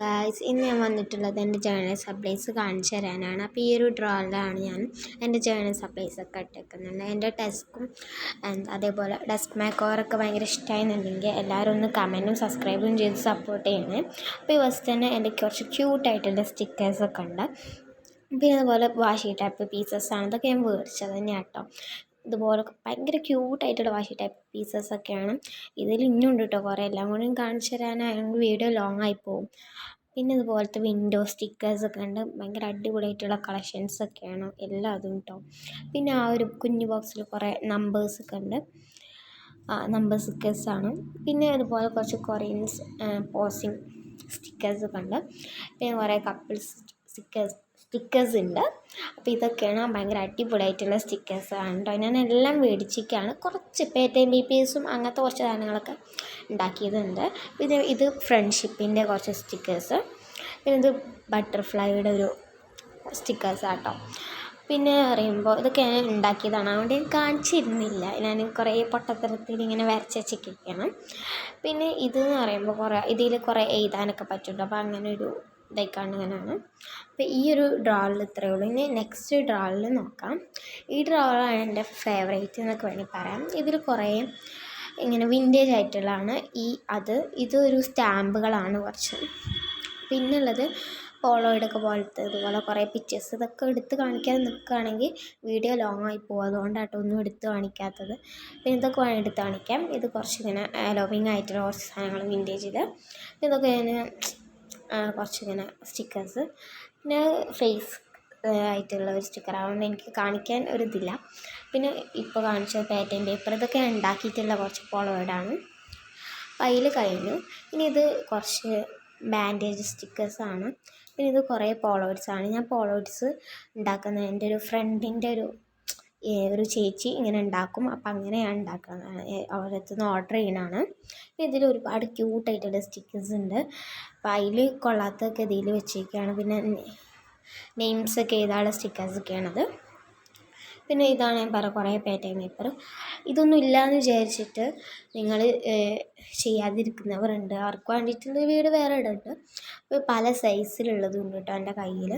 Guys ഇന്ന് ഞാൻ വന്നിട്ടുള്ളത് എൻ്റെ ജേണൽ സപ്ലൈസ് കാണിച്ചു തരാനാണ്. അപ്പോൾ ഈ ഒരു ഡ്രോയിലാണ് ഞാൻ എൻ്റെ ജേണൽ സപ്ലൈസ് ഒക്കെ ഇട്ടേക്കുന്നുണ്ട്. എൻ്റെ ഡെസ്കും അതേപോലെ ഡെസ്ക് മേക്കോവറൊക്കെ ഭയങ്കര ഇഷ്ടമായിരുന്നുണ്ടെങ്കിൽ എല്ലാവരും ഒന്ന് കമൻറ്റും സബ്സ്ക്രൈബും ചെയ്ത് സപ്പോർട്ട് ചെയ്യണേ. അപ്പോൾ ഈ ഫസ്റ്റ് തന്നെ എൻ്റെ കുറച്ച് ക്യൂട്ടായിട്ടുള്ള സ്റ്റിക്കേഴ്സൊക്കെ ഉണ്ട്. പിന്നെ അതുപോലെ വാഷി ടൈപ്പ് പീസസ്സാണ്. ഇതൊക്കെ ഞാൻ മേടിച്ചത് തന്നെയാണ് കേട്ടോ. ഇതുപോലെ ഭയങ്കര ക്യൂട്ടായിട്ടുള്ള വാഷി ടൈപ്പ് പീസസൊക്കെയാണ്. ഇതിൽ ഇനിയുണ്ട് കേട്ടോ കുറേ. എല്ലാം കൂടി കാണിച്ചു തരാനാണെങ്കിൽ വീഡിയോ ലോങ് ആയി പോകും. പിന്നെ ഇതുപോലത്തെ വിൻഡോ സ്റ്റിക്കേഴ്സൊക്കെ ഉണ്ട്. ഭയങ്കര അടിപൊളിയായിട്ടുള്ള കളക്ഷൻസൊക്കെയാണ് എല്ലാം അതും കേട്ടോ. പിന്നെ ആ ഒരു കുഞ്ഞു ബോക്സിൽ കുറേ നമ്പേഴ്സൊക്കെ ഉണ്ട്. നമ്പർ സ്റ്റിക്കേഴ്സാണ്. പിന്നെ അതുപോലെ കുറച്ച് കൊറിയൻസ് പോസിങ് സ്റ്റിക്കേഴ്സൊക്കെ ഉണ്ട്. പിന്നെ കുറേ കപ്പിൾസ് സ്റ്റിക്കേഴ്സ് ഉണ്ട്. അപ്പോൾ ഇതൊക്കെയാണ് ഭയങ്കര അടിപൊളിയായിട്ടുള്ള സ്റ്റിക്കേഴ്സാണ് കേട്ടോ. ഞാൻ എല്ലാം മേടിച്ചിരിക്കുകയാണ്. കുറച്ച് പേറ്റൈം BPSും അങ്ങനത്തെ കുറച്ച് സാധനങ്ങളൊക്കെ ഉണ്ടാക്കിയതുണ്ട്. പിന്നെ ഇത് ഫ്രണ്ട്ഷിപ്പിൻ്റെ കുറച്ച് സ്റ്റിക്കേഴ്സ്. പിന്നെ ഇത് ബട്ടർഫ്ലൈയുടെ ഒരു സ്റ്റിക്കേഴ്സാണ് കേട്ടോ. പിന്നെ പറയുമ്പോൾ ഇതൊക്കെ ഞാൻ ഉണ്ടാക്കിയതാണ്. അതുകൊണ്ട് ഞാൻ കാണിച്ചിരുന്നില്ല. ഞാൻ കുറേ പൊട്ടത്തരത്തിൽ ഇങ്ങനെ വരച്ച് വെച്ചിരിക്കുകയാണ്. പിന്നെ ഇതെന്ന് പറയുമ്പോൾ ഇതിൽ കുറേ എഴുതാനൊക്കെ പറ്റുന്നുണ്ട്. അപ്പോൾ അങ്ങനെ ഒരു ഇങ്ങനെയാണ്. അപ്പോൾ ഈ ഒരു ഡ്രോയിൽ ഇത്രയേ ഉള്ളൂ. ഇനി നെക്സ്റ്റ് ഡ്രോയിൽ നോക്കാം. ഈ ഡ്രോയിലാണ് എൻ്റെ ഫേവറേറ്റ് എന്നൊക്കെ വേണമെങ്കിൽ പറയാം. ഇതിൽ കുറേ ഇങ്ങനെ വിൻറ്റേജ് ആയിട്ടുള്ളതാണ്. ഇതൊരു സ്റ്റാമ്പുകളാണ് കുറച്ച്. പിന്നുള്ളത് പോളോയിഡൊക്കെ പോലത്തെ ഇതുപോലെ കുറേ പിക്ചേഴ്സ്. ഇതൊക്കെ എടുത്ത് കാണിക്കാൻ നിൽക്കുകയാണെങ്കിൽ വീഡിയോ ലോങ് ആയി പോകും. അതുകൊണ്ടാട്ടോ ഒന്നും എടുത്ത് കാണിക്കാത്തത്. പിന്നെ ഇതൊക്കെ വേണം എടുത്ത് കാണിക്കാം. ഇത് കുറച്ചിങ്ങനെ ലോവിങ് ആയിട്ടുള്ള കുറച്ച് സാധനങ്ങൾ വിൻറ്റേജിൽ. ഇതൊക്കെ ഞാൻ കുറച്ചിങ്ങനെ സ്റ്റിക്കേഴ്സ്. പിന്നെ ഫേസ് ആയിട്ടുള്ള ഒരു സ്റ്റിക്കർ. അതുകൊണ്ട് എനിക്ക് കാണിക്കാൻ ഒരിതില്ല. പിന്നെ ഇപ്പോൾ കാണിച്ച പാറ്റേൺ പേപ്പർ ഇതൊക്കെ ഞാൻ ഉണ്ടാക്കിയിട്ടുള്ള കുറച്ച് പോളോയിഡാണ്. അപ്പോൾ അതിൽ കഴിഞ്ഞു. ഇനി ഇത് കുറച്ച് ബാൻഡേജ് സ്റ്റിക്കേഴ്സാണ്. പിന്നെ ഇത് കുറേ പോളോയിഡ്സാണ്. ഞാൻ പോളോയിഡ്സ് ഉണ്ടാക്കുന്നത് എൻ്റെ ഒരു ഫ്രണ്ടിൻ്റെ ഒരു ചേച്ചി ഇങ്ങനെ ഉണ്ടാക്കും. അപ്പം അങ്ങനെയാണ് ഉണ്ടാക്കുന്നത്. അവരുടെ അടുത്ത് നിന്ന് ഓർഡർ ചെയ്യണതാണ്. ഇതിൽ ഒരുപാട് ക്യൂട്ടായിട്ടുള്ള സ്റ്റിക്കേഴ്സ് ഉണ്ട്. അപ്പോൾ അതിൽ കൊള്ളാത്തൊക്കെ ഇതിൽ വെച്ചിരിക്കുകയാണ്. പിന്നെ നെയിംസൊക്കെ എഴുതാനുള്ള സ്റ്റിക്കേഴ്സൊക്കെയാണത്. പിന്നെ ഇതാണ് ഞാൻ പറഞ്ഞ കുറേ പേറ്റൈം പേപ്പർ. ഇതൊന്നും ഇല്ലയെന്ന് വിചാരിച്ചിട്ട് നിങ്ങൾ ചെയ്യാതിരിക്കുന്നവരുണ്ട്. അവർക്ക് വേണ്ടിയിട്ടുള്ള വീഡിയോ വേറെ ഇടുന്നുണ്ട്. അപ്പോൾ പല സൈസിലുള്ളതും ഉണ്ട് കേട്ടോ എൻ്റെ കയ്യിൽ.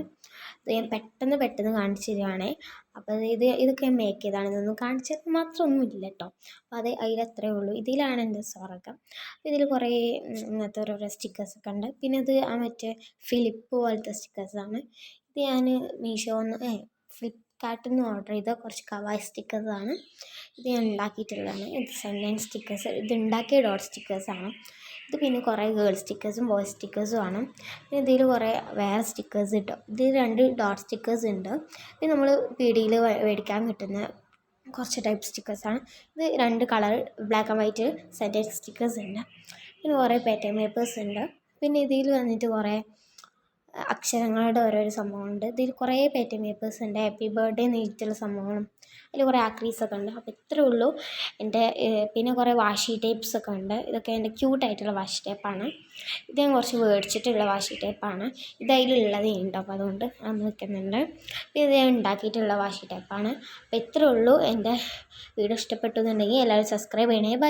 ഇത് ഞാൻ പെട്ടെന്ന് കാണിച്ചു തരികയാണേ. അപ്പോൾ ഇതൊക്കെ ഞാൻ മേക്ക് ചെയ്തതാണ്. ഇതൊന്നും കാണിച്ചത് മാത്രമൊന്നും ഇല്ല കേട്ടോ. അപ്പോൾ അതിലത്രയേ ഉള്ളൂ. ഇതിലാണ് എൻ്റെ സ്വർഗ്ഗം. ഇതിൽ കുറേ ഇങ്ങനത്തെ ഓരോരോ സ്റ്റിക്കേഴ്സൊക്കെ ഉണ്ട്. പിന്നെ ഇത് മറ്റേ ഫിലിപ്പ് പോലത്തെ സ്റ്റിക്കേഴ്സാണ്. ഇത് ഞാൻ മീഷോന്ന് ഫ്ലിപ്കാർട്ടിൽ നിന്ന് ഓർഡർ ചെയ്ത കുറച്ച് കവായ് സ്റ്റിക്കേഴ്സാണ്. ഇത് ഞാൻ ഉണ്ടാക്കിയിട്ടുള്ളതാണ്. ഇത് സെൻലൈൻ സ്റ്റിക്കേഴ്സ്. ഇത് ഉണ്ടാക്കിയ ഡോട്ട് സ്റ്റിക്കേഴ്സാണ്. ഇത് പിന്നെ കുറേ ഗേൾ സ്റ്റിക്കേഴ്സും ബോയ് സ്റ്റിക്കേഴ്സും ആണ്. പിന്നെ ഇതിൽ കുറേ വേറെ സ്റ്റിക്കേഴ്സ് കിട്ടും. ഇതിൽ 2 ഡോട്ട് സ്റ്റിക്കേഴ്സ് ഉണ്ട്. ഇത് നമ്മൾ പീടികയിൽ മേടിക്കാൻ കിട്ടുന്ന കുറച്ച് ടൈപ്പ് സ്റ്റിക്കേഴ്സാണ്. ഇത് 2 colour black and white scented stickers ഉണ്ട്. പിന്നെ കുറേ പാറ്റേൺ പേപ്പേഴ്സ് ഉണ്ട്. പിന്നെ ഇതിൽ വന്നിട്ട് കുറേ അക്ഷരങ്ങളുടെ ഓരോരോ സംഭവമുണ്ട്. ഇതിൽ കുറേ പാറ്റേൺ പേപ്പേഴ്സ് ഉണ്ട്. ഹാപ്പി ബർത്ത്ഡേ എഴുതിയിട്ടുള്ള സംഭവങ്ങളും അതിൽ കുറേ ആക്രീസൊക്കെ ഉണ്ട്. അപ്പോൾ ഇത്രയേ ഉള്ളൂ എൻ്റെ. പിന്നെ കുറേ വാഷി ടേപ്സൊക്കെ ഉണ്ട്. ഇതൊക്കെ എൻ്റെ ക്യൂട്ടായിട്ടുള്ള വാഷി ടേപ്പാണ്. ഇത് ഞാൻ കുറച്ച് മേടിച്ചിട്ടുള്ള വാഷി ടേപ്പാണ്. ഇത് അതിലുള്ളത് ഉണ്ട്. അപ്പോൾ അതുകൊണ്ട് അത് നിൽക്കുന്നുണ്ട്. ഇത് ഞാൻ ഉണ്ടാക്കിയിട്ടുള്ള വാഷി ടേപ്പാണ്. അപ്പോൾ ഇത്രയേ ഉള്ളൂ. എൻ്റെ വീഡിയോ ഇഷ്ടപ്പെട്ടു എന്നുണ്ടെങ്കിൽ എല്ലാവരും സബ്സ്ക്രൈബ് ചെയ്യണേ. ബൈ.